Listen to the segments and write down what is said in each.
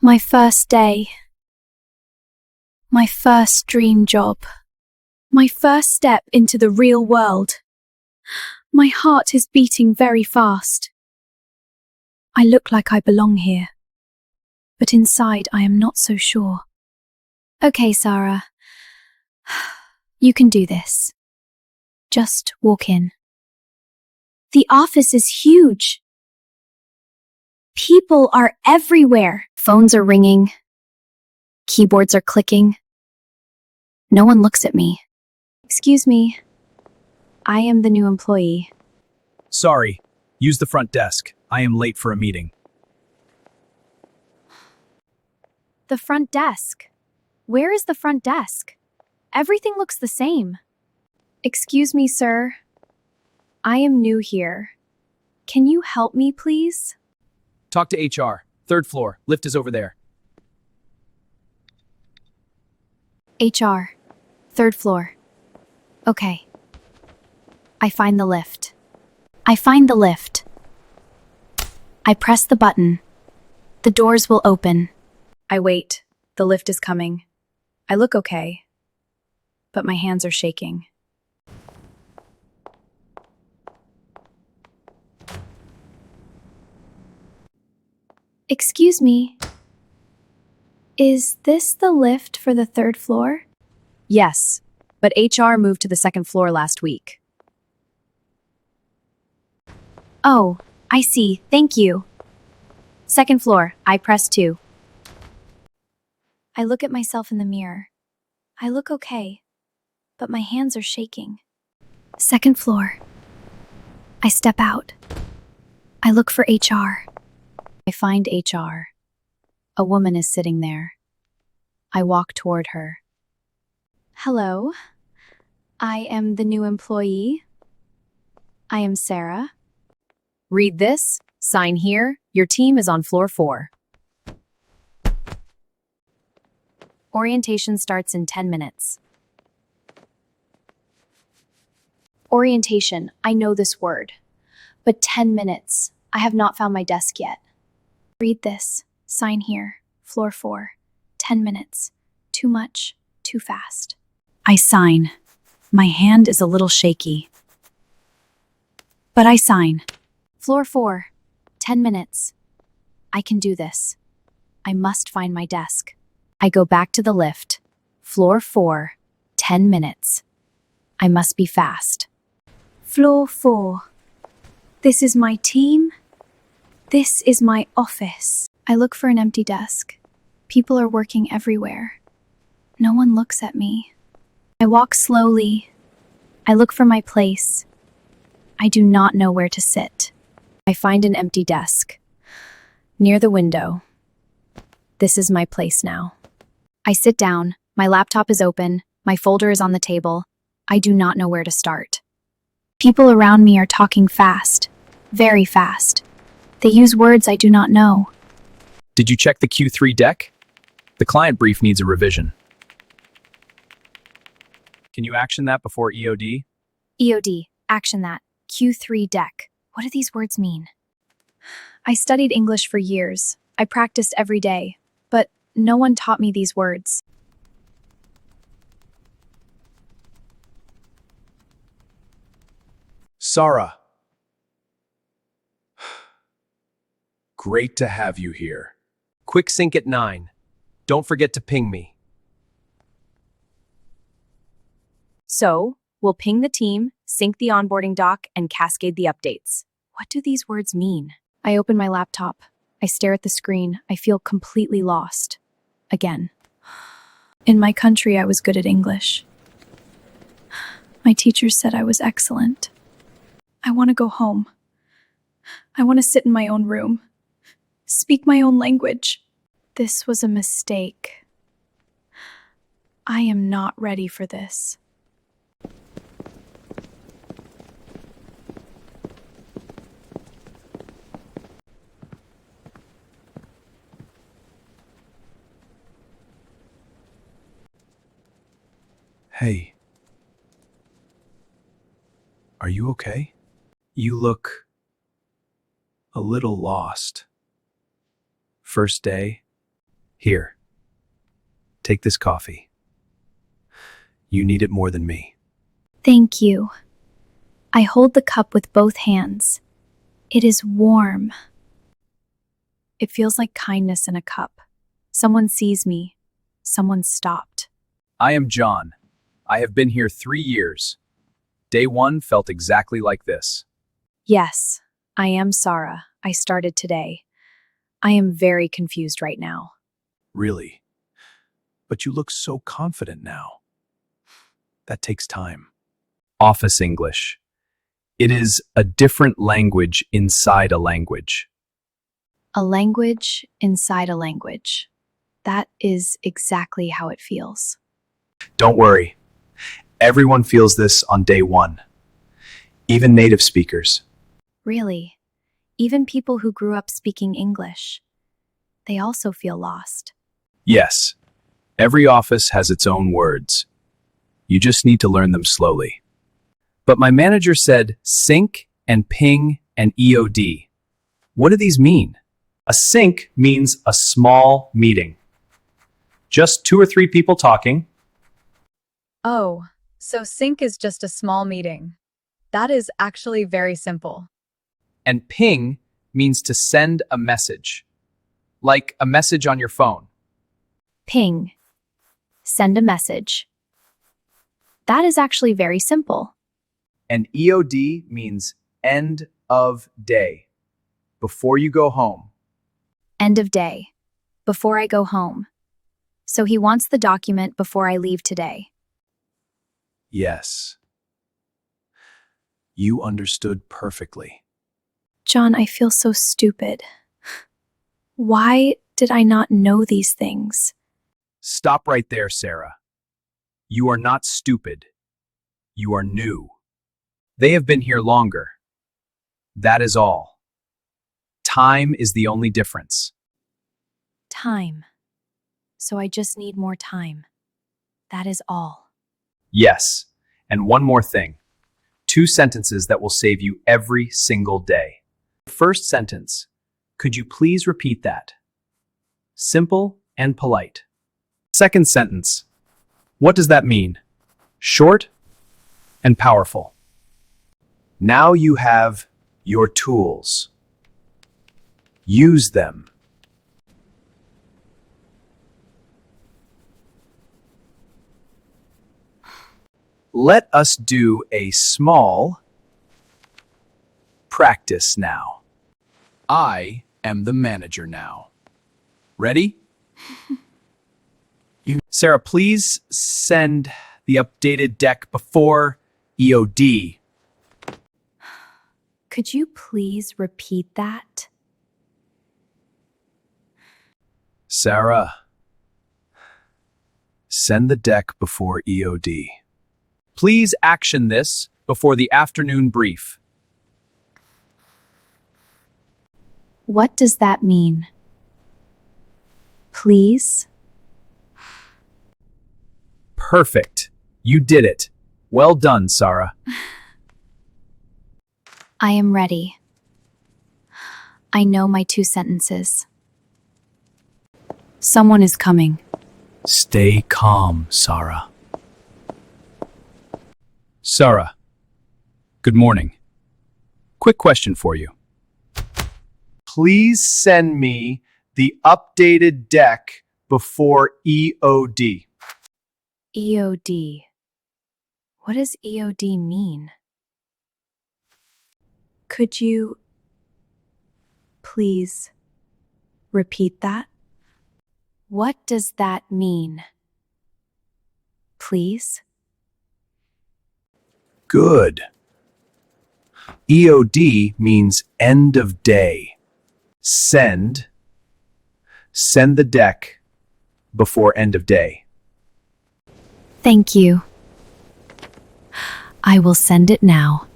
My first day. My first dream job. My first step into the real world. My heart is beating very fast. I look like I belong here, but inside I am not so sure. Okay, Sara. You can do this. Just walk in. The office is huge. People are everywhere. Phones are ringing. Keyboards are clicking. No one looks at me. Excuse me. I am the new employee. Sorry, use the front desk. I am late for a meeting. The front desk. Where is the front desk? Everything looks the same. Excuse me, sir. I am new here. Can you help me, please? Talk to HR. 3rd floor. Lift is over there. HR. 3rd floor. Okay. I find the lift. I press the button. The doors will open. I wait. The lift is coming. I look okay, but my hands are shaking. Excuse me. Is this the lift for the 3rd floor? Yes, but HR moved to the 2nd floor last week. Oh, I see. Thank you. 2nd floor. I press 2. I look at myself in the mirror. I look okay, but my hands are shaking. 2nd floor. I step out. I look for HR. I find HR. A woman is sitting there. I walk toward her. Hello. I am the new employee. I am Sara. Read this. Sign here. Your team is on floor 4. Orientation starts in 10 minutes. Orientation. I know this word. But 10 minutes. I have not found my desk yet. Read this. Sign here. Floor 4. 10 minutes. Too much. Too fast. I sign. My hand is a little shaky. But I sign. Floor 4. 10 minutes. I can do this. I must find my desk. I go back to the lift. Floor 4. 10 minutes. I must be fast. Floor 4. This is my team. This is my office. I look for an empty desk. People are working everywhere. No one looks at me. I walk slowly. I look for my place. I do not know where to sit. I find an empty desk. Near the window. This is my place now. I sit down. My laptop is open. My folder is on the table. I do not know where to start. People around me are talking fast. Very fast. They use words I do not know. Did you check the Q3 deck? The client brief needs a revision. Can you action that before EOD? EOD, action that. Q3 deck. What do these words mean? I studied English for years. I practiced every day, but no one taught me these words. Sara. Great to have you here. Quick sync at 9. Don't forget to ping me. So, we'll ping the team, sync the onboarding doc, and cascade the updates. What do these words mean? I open my laptop. I stare at the screen. I feel completely lost. Again. In my country, I was good at English. My teachers said I was excellent. I want to go home. I want to sit in my own room. Speak my own language. This was a mistake. I am not ready for this. Hey. Are you okay? You look a little lost. First day? Here, take this coffee. You need it more than me. Thank you. I hold the cup with both hands. It is warm. It feels like kindness in a cup. Someone sees me. Someone stopped. I am John. I have been here 3 years. Day 1 felt exactly like this. Yes, I am Sara. I started today. I am very confused right now. Really? But you look so confident now. That takes time. Office English. It is a different language inside a language. A language inside a language. That is exactly how it feels. Don't worry. Everyone feels this on day 1. Even native speakers. Really, even people who grew up speaking English, they also feel lost. Yes. Every office has its own words. You just need to learn them slowly. But my manager said sync and ping and EOD. What do these mean? A sync means a small meeting. Just 2 or 3 people talking. Oh, so sync is just a small meeting. That is actually very simple. And ping means to send a message. Like a message on your phone. Ping. Send a message. That is actually very simple. And EOD means end of day. Before you go home. End of day. Before I go home. So he wants the document before I leave today. Yes. You understood perfectly. John, I feel so stupid. Why did I not know these things? Stop right there, Sarah. You are not stupid. You are new. They have been here longer. That is all. Time is the only difference. Time. So I just need more time. That is all. Yes, and one more thing. 2 sentences that will save you every single day. First sentence, could you please repeat that? Simple and polite. Second sentence, what does that mean? Short and powerful. Now you have your tools. Use them. Let us do a small practice now. I am the manager now. Ready? Sarah, please send the updated deck before EOD. Could you please repeat that? Sarah, send the deck before EOD. Please action this before the afternoon brief. What does that mean? Please? Perfect. You did it. Well done, Sara. I am ready. I know my 2 sentences. Someone is coming. Stay calm, Sara. Sara, good morning. Quick question for you. Please send me the updated deck before EOD. EOD. What does EOD mean? Could you please repeat that? What does that mean? Please? Good. EOD means end of day. Send the deck before end of day. Thank you. I will send it now.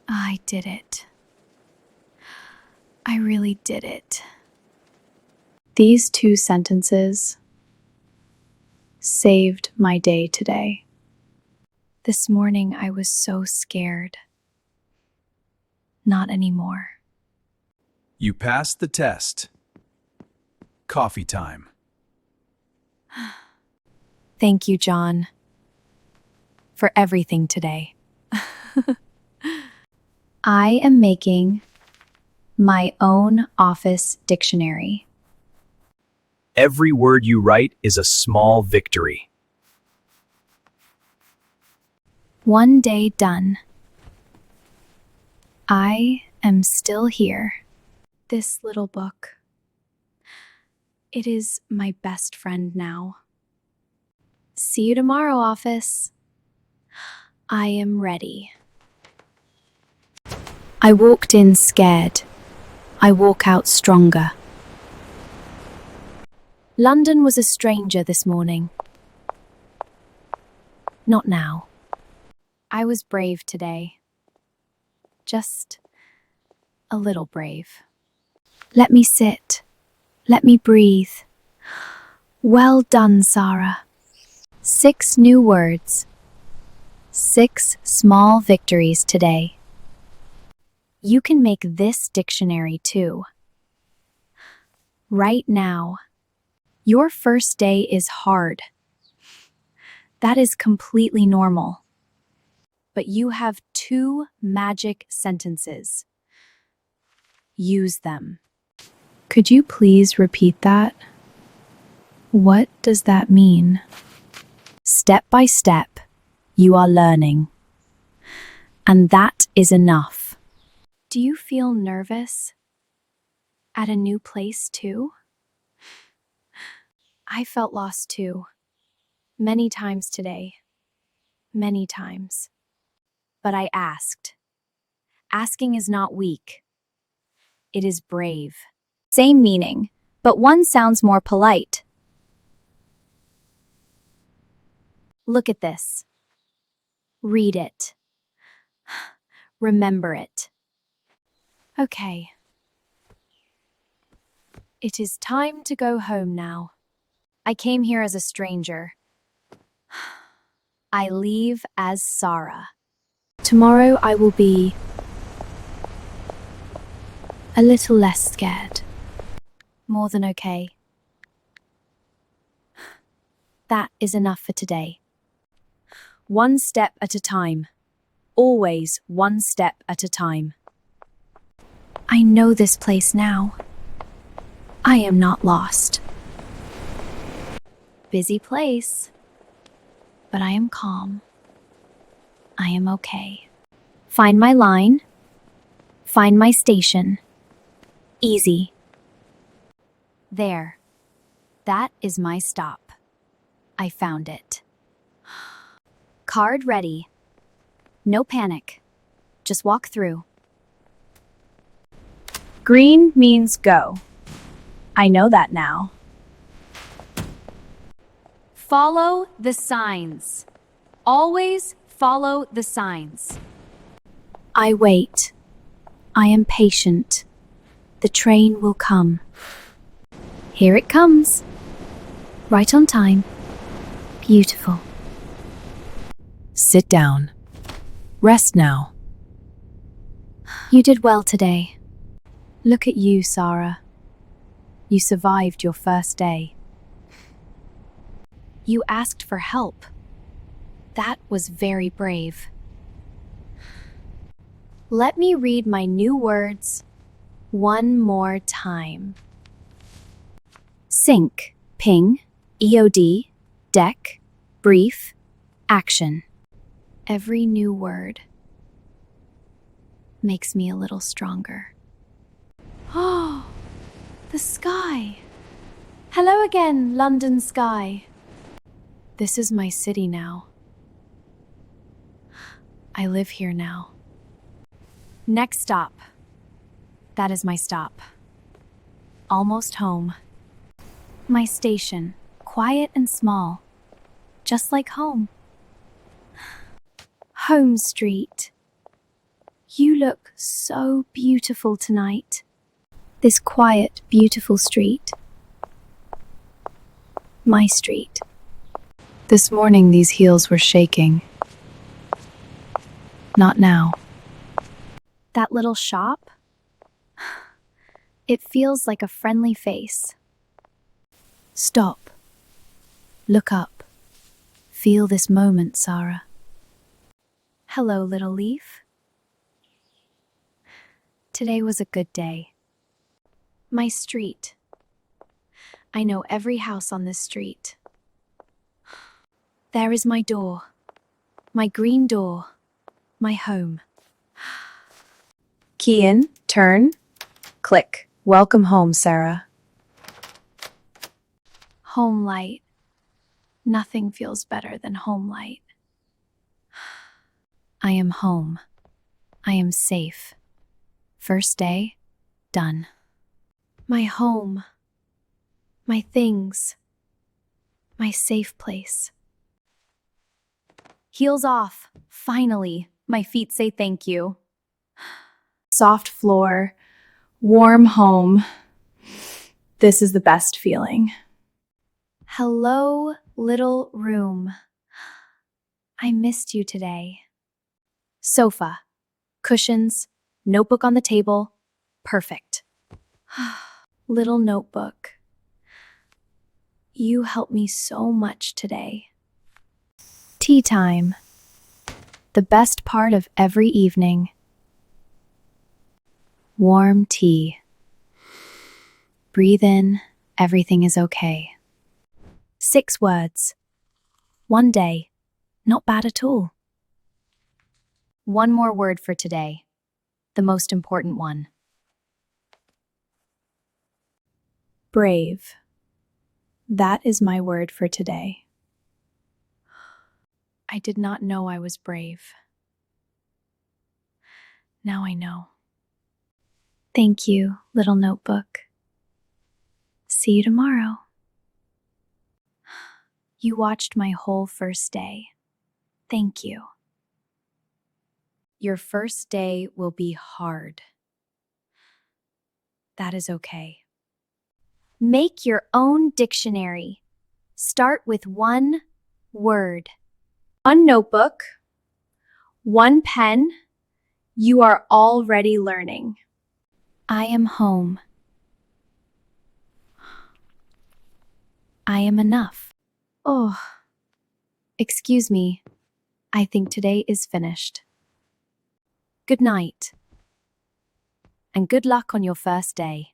I did it. I really did it. These 2 sentences saved my day today. This morning I was so scared. Not anymore. You passed the test. Coffee time. Thank you, John, for everything today. I am making my own office dictionary. Every word you write is a small victory. One day done. I am still here. This little book. It is my best friend now. See you tomorrow, office. I am ready. I walked in scared. I walk out stronger. London was a stranger this morning. Not now. I was brave today. Just a little brave. Let me sit. Let me breathe. Well done, Sara. 6 new words. 6 small victories today. You can make this dictionary too. Right now. Your first day is hard. That is completely normal. But you have 2 magic sentences. Use them. Could you please repeat that? What does that mean? Step by step, you are learning. And that is enough. Do you feel nervous? At a new place too? I felt lost too. Many times today. Many times. But I asked. Asking is not weak. It is brave. Same meaning, but one sounds more polite. Look at this. Read it. Remember it. Okay. It is time to go home now. I came here as a stranger. I leave as Sara. Tomorrow I will be a little less scared. More than okay. That is enough for today. One step at a time. Always one step at a time. I know this place now. I am not lost. Busy place, but I am calm. I am okay. Find my line. Find my station. Easy. There. That is my stop. I found it. Card ready. No panic. Just walk through. Green means go. I know that now. Follow the signs. Always follow the signs. I wait. I am patient. The train will come. Here it comes. Right on time. Beautiful. Sit down. Rest now. You did well today. Look at you, Sara. You survived your first day. You asked for help. That was very brave. Let me read my new words one more time. Sync, ping, EOD, deck, brief, action. Every new word makes me a little stronger. Oh, the sky. Hello again, London sky. This is my city now. I live here now. Next stop. That is my stop. Almost home. My station, quiet and small, just like home. Home Street. You look so beautiful tonight. This quiet, beautiful street. My street. This morning these heels were shaking. Not now. That little shop? It feels like a friendly face. Stop. Look up. Feel this moment, Sara. Hello, little leaf. Today was a good day. My street. I know every house on this street. There is my door. My green door. My home. Key in, turn, click. Welcome home, Sara. Home light. Nothing feels better than home light. I am home. I am safe. First day, done. My home. My things. My safe place. Heels off. Finally, my feet say thank you. Soft floor, warm home. This is the best feeling. Hello, little room. I missed you today. Sofa, cushions, notebook on the table. Perfect. Little notebook. You helped me so much today. Tea time. The best part of every evening. Warm tea. Breathe in, everything is okay. 6 words. 1 day. Not bad at all. One more word for today. The most important one. Brave. That is my word for today. I did not know I was brave. Now I know. Thank you, little notebook. See you tomorrow. You watched my whole first day. Thank you. Your first day will be hard. That is okay. Make your own dictionary. Start with 1 word. 1 notebook, 1 pen. You are already learning. I am home. I am enough. Oh, excuse me. I think today is finished. Good night. And good luck on your first day.